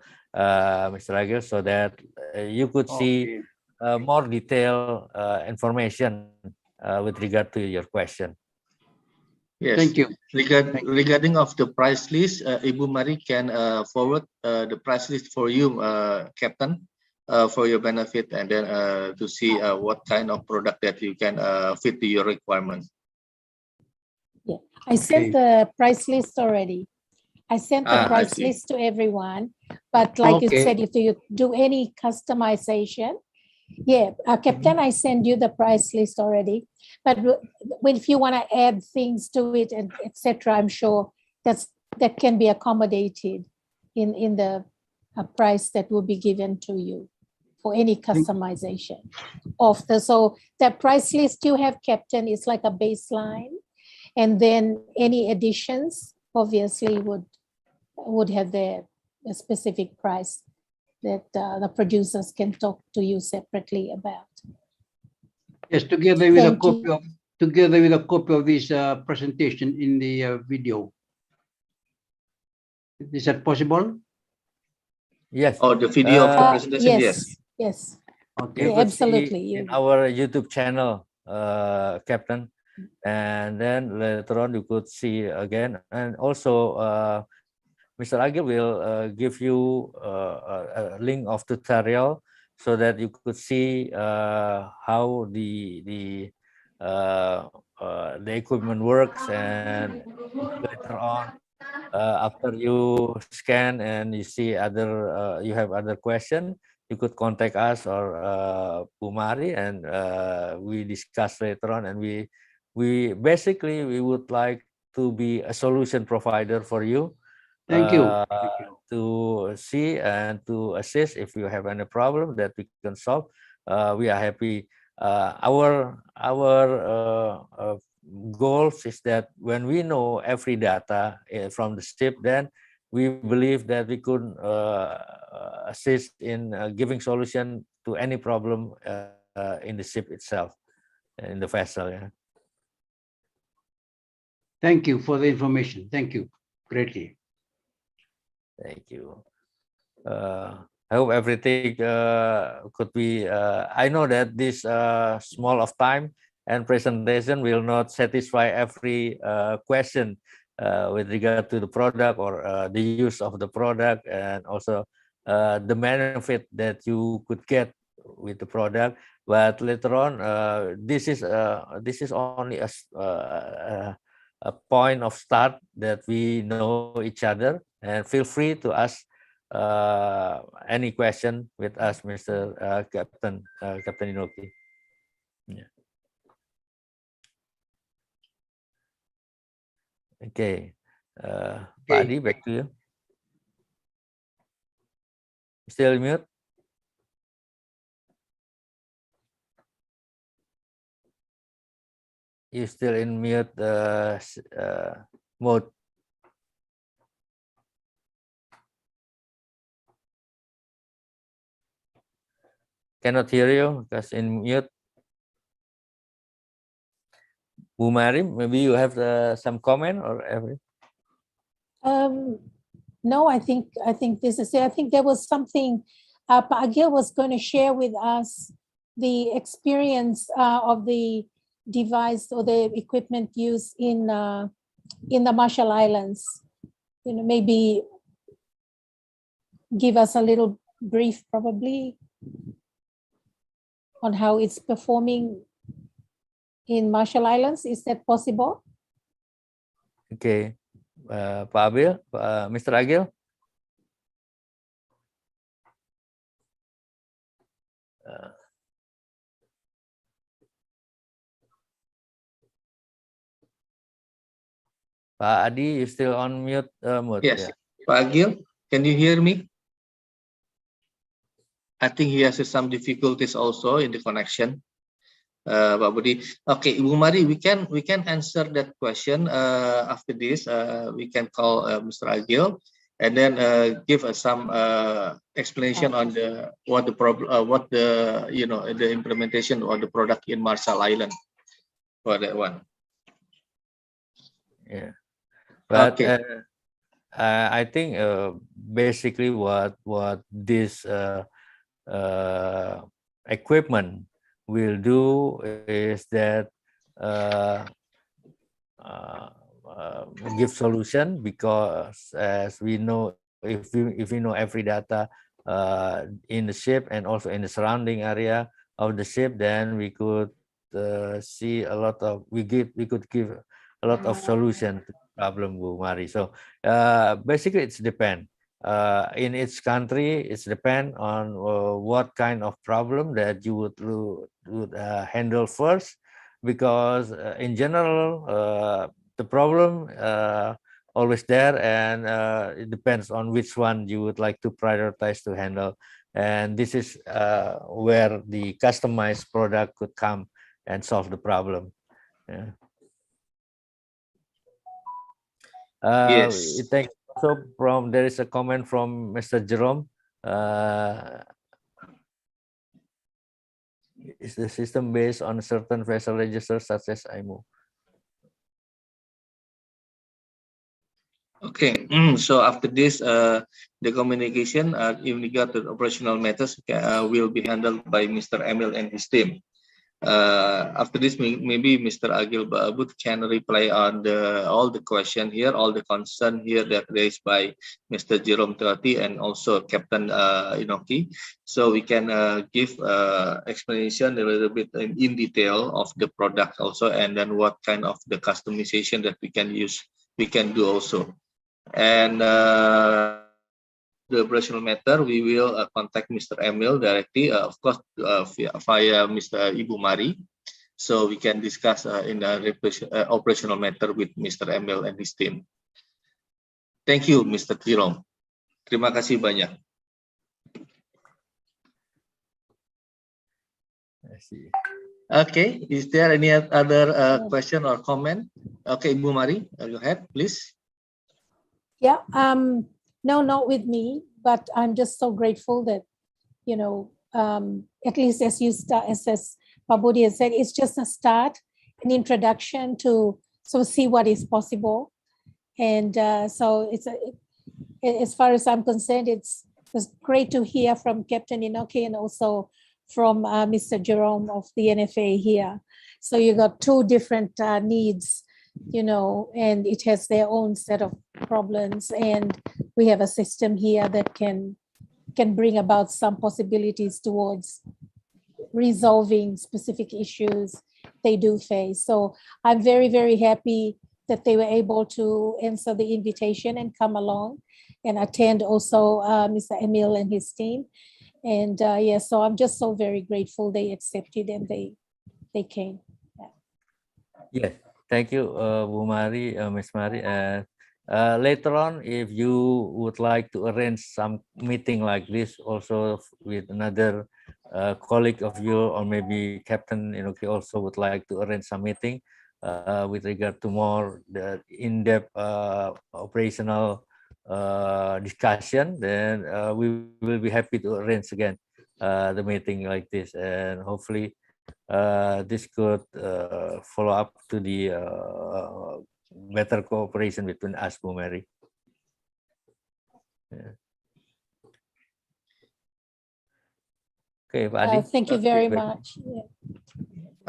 Mr. Agil, so that you could see more detailed information with regard to your question. Yes. Thank you. Regarding of the price list, Ibu Mari can forward the price list for you, Captain, for your benefit, and then to see what kind of product that you can fit to your requirements. Yeah, I sent the price list already. I sent the I price see. list to everyone, but like you Okay. said, if you do any customization, yeah, Captain, I send you the price list already. But if you want to add things to it and etc., I'm sure that can be accommodated in the price that will be given to you for any customization of the. So the price list you have, Captain, is like a baseline, and then any additions obviously would have the specific price that the producers can talk to you separately about. Yes, together with a Thank you. copy of this presentation in the video. Is that possible? Yes. Oh, the video of the presentation. Yes. Yes. Okay. You Yeah, could absolutely. see in our YouTube channel, Captain, and then later on you could see again, and also Mr. Agil will give you a link of tutorial so that you could see how the equipment works, and later on after you scan and you see other you have other question, you could contact us or Pumari, and we discuss later on, and we basically we would like to be a solution provider for you. Thank you. To see and to assist if you have any problem that we can solve. We are happy. Our goals is that when we know every data from the ship, then we believe that we could assist in giving solution to any problem in the ship itself, in the vessel. Yeah. Thank you for the information. Thank you greatly. Thank you. I hope everything could be. I know that this small of time and presentation will not satisfy every question with regard to the product or the use of the product, and also the benefit that you could get with the product. But later on, this is only a point of start that we know each other, and feel free to ask any question with us, Mr. Captain Inoki. Yeah. Okay, Pak Adi, back to you. Still mute? You still in mute mode. Cannot hear you because in mute. Bu Mari, maybe you have some comment or everything? No, I think this is it. I think there was something Pak Agil was going to share with us, the experience of the device or the equipment used in the Marshall Islands. You know, maybe give us a little brief, probably, on how it's performing in Marshall Islands. Is that possible? Okay, Pak Abil, Mr. Agil. Pak Adi, you still on mute mode? Yes. Yeah. Pak Agil, can you hear me? I think he has some difficulties also in the connection. Pak Budi. Okay, Ibu Mari, we can answer that question after this. We can call Mr. Agil and then give us some explanation on the the implementation of the product in Marshall Island for that one. Yeah, but Okay. I think basically what this equipment will do is that give solution, because as we know, if we know every data in the ship and also in the surrounding area of the ship, then we could see a lot of we could give a lot of solution to the problem, Bu Mari. So basically it's depend in each country. It's depend on what kind of problem that you would handle first, because in general the problem always there, and it depends on which one you would like to prioritize to handle. And this is where the customized product could come and solve the problem. Yeah. Yes. It takes also from, there is a comment from Mr. Jerome. Is the system based on certain vessel registers such as IMO? Okay, so after this, the communication in regard to operational matters will be handled by Mr. Emil and his team. After this, maybe Mr. Agil Baabut can reply on all the question here, all the concern here that raised by Mr. Jerome Trati and also Captain Inoki. So we can give explanation a little bit in detail of the product also, and then what kind of the customization that we can use, we can do also. And the operational matter, we will contact Mr. Emil directly, of course, via Mr. Ibu Mari. So we can discuss in the operational matter with Mr. Emil and his team. Thank you, Mr. Jerome. Terima kasih banyak. I see. Okay, is there any other question or comment? Okay, Ibu Mari, go ahead, please. Yeah, no, not with me, but I'm just so grateful that, you know, at least as you start, as Pak Budi has said, it's just a start, an introduction to see what is possible. And so it's as far as I'm concerned, it's great to hear from Captain Inoki and also from Mr. Jerome of the NFA here. So you got two different needs, you know, and it has their own set of problems, and we have a system here that can bring about some possibilities towards resolving specific issues they do face. So I'm very, very happy that they were able to answer the invitation and come along and attend also Mr. Emil and his team. And yeah, so I'm just so very grateful they accepted and they came. Yes. Thank you, Bu Mari, Ms. Mari. Later on, if you would like to arrange some meeting like this also with another colleague of you, or maybe Captain Inoki also would like to arrange some meeting with regard to more the in-depth operational discussion, then we will be happy to arrange again the meeting like this, and hopefully this could follow up to the better cooperation between us, Bu Mary. Yeah. Okay, Pak Adi. Thank you very much. Yeah.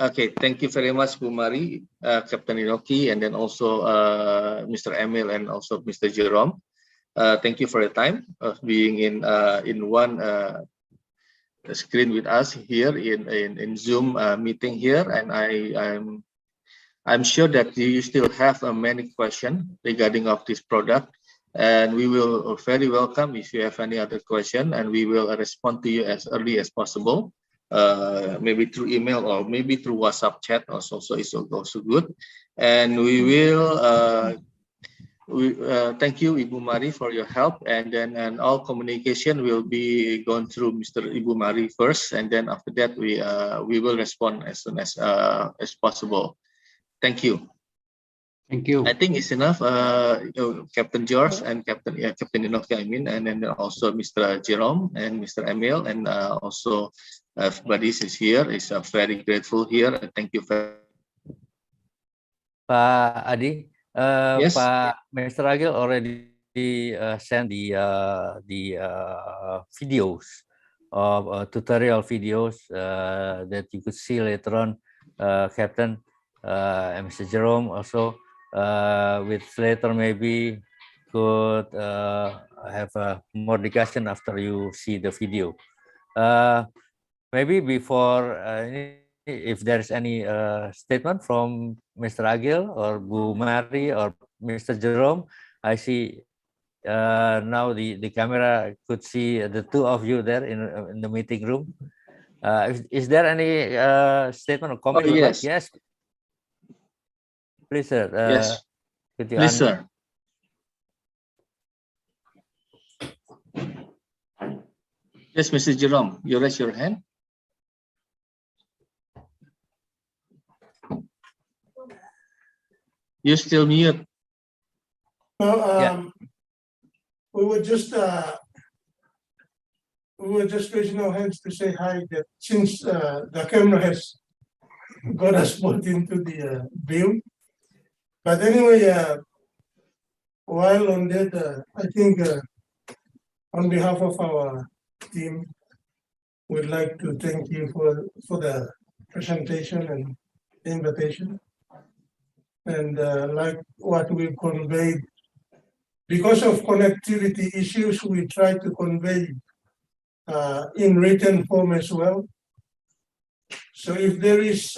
Okay, thank you very much, Bu Mari, Captain Inoki, and then also Mr. Emil and also Mr. Jerome. Thank you for your time of being in one screen with us here in Zoom meeting here, and I'm sure that you still have many questions regarding of this product, and we will very welcome if you have any other question, and we will respond to you as early as possible, maybe through email or maybe through WhatsApp chat also is also good. And we will thank you, Ibu Mari, for your help, and then all communication will be going through Mr. Ibu Mari first, and then after that we will respond as soon as possible. Thank you. Thank you. I think it's enough, Captain George and Captain Inoki, I mean, and then also Mr. Jerome and Mr. Emil, and also everybody is here. Is very grateful here. Thank you very much. Pak Adi. Yes. Mr. Agil already sent the videos of tutorial videos that you could see later on, Captain and Mr. Jerome also. which later maybe could have more discussion after you see the video. Maybe before if there's any statement from Mr. Agil or Bu Mari or Mr. Jerome, I see now the camera could see the two of you there in the meeting room. Is there any statement or comment? Oh, yes. Yes. Please, sir. Yes. Could you Please, sir. Yes, Mr. Jerome, you raise your hand. You're still mute. Well, we were just raising our hands to say hi. That since the camera has got us both into the view, but anyway, while on that, I think on behalf of our team, we'd like to thank you for the presentation and invitation. And like what we conveyed, because of connectivity issues, we try to convey in written form as well. So if there is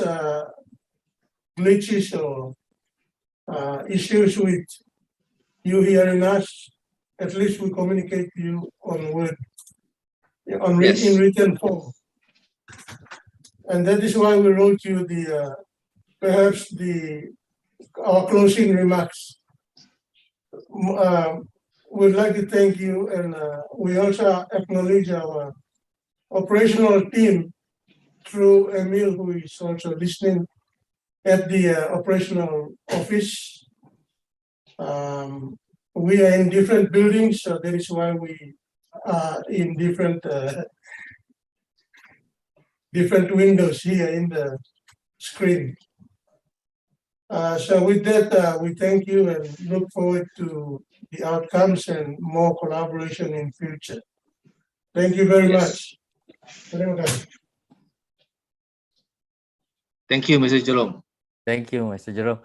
glitches or issues with you hearing us, at least we communicate to you on word, Yes. in written form. And that is why we wrote you the perhaps our closing remarks. We'd like to thank you, and we also acknowledge our operational team through Emil, who is also listening at the operational office. We are in different buildings, so that is why we are in different windows here in the screen. So with that, we thank you and look forward to the outcomes and more collaboration in future. Thank you very much. Thank you, Mr. Jerome. Thank you, Mr. Jerome.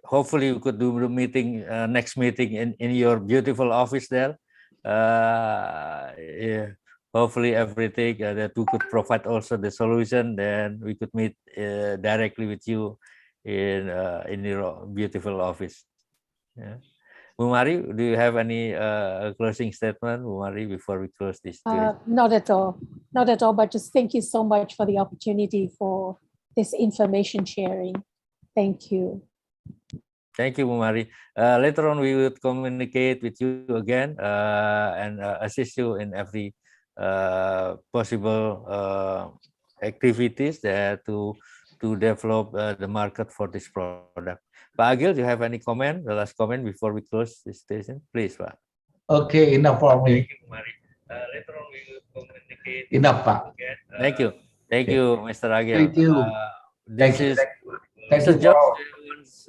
Hopefully, we could do the meeting, next meeting in your beautiful office there. Yeah. Hopefully, everything that we could provide also the solution, then we could meet directly with you in your beautiful office. Yeah. Bu Mari, do you have any closing statement, Bu Mari, before we close this? Not at all. Not at all, but just thank you so much for the opportunity for this information sharing. Thank you. Thank you, Bu Mari. Later on, we will communicate with you again and assist you in every possible activities that to develop the market for this product. Pak Agil, do you have any comment, the last comment before we close this session? Please, Pak. Okay, enough for me. Later on, we will communicate. Enough, Pak. Thank you. Thank you, Mr. Agil. Thank you. Thank you. Thank Mr. you. George, do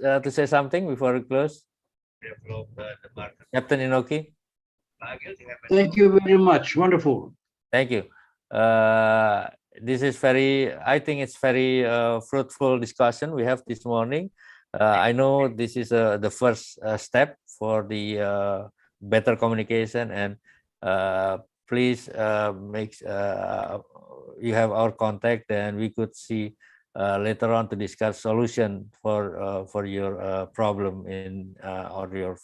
you want to say something before we close? Develop the market. Captain Inoki. Thank you very much. Wonderful. Thank you. This is I think it's very fruitful discussion we have this morning. I know this is the first step for the better communication, and please make you have our contact, and we could see later on to discuss solution for your problem in or your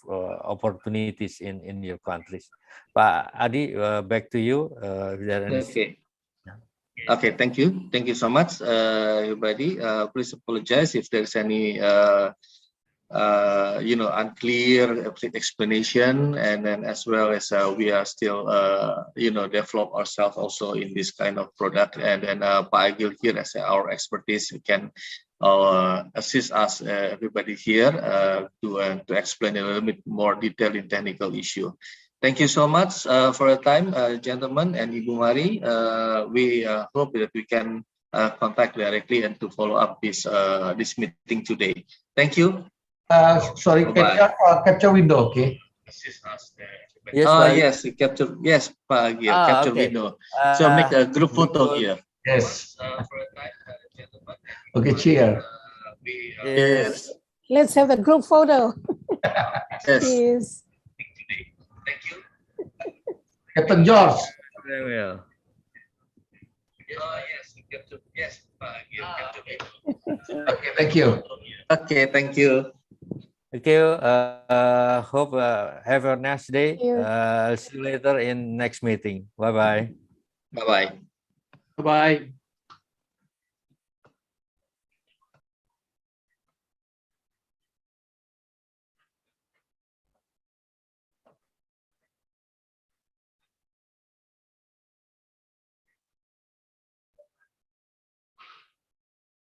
opportunities in your countries. Pak Adi, back to you. If there are any... Okay. Okay, thank you. Thank you so much, everybody. Please apologize if there's any unclear explanation, and then as well as we are still develop ourselves also in this kind of product, and then Pak Agil here as our expertise can assist us everybody here to explain a little bit more detail in technical issue. Thank you so much for your time, gentlemen, and Ibu Mari. We hope that we can contact directly and to follow up this meeting today. Thank you. Sorry, capture window, okay? Yes, yes, capture. Yes, Pak Agil, capture okay. window. So make a group photo here. Yes. Okay, cheer. Yes. Let's have a group photo. Yes. Cheers. Captain George. Very well. Okay, thank you. Okay, thank you. Thank you. Hope have a nice day. Thank you. See you later in next meeting. Bye bye. Bye bye. Bye-bye.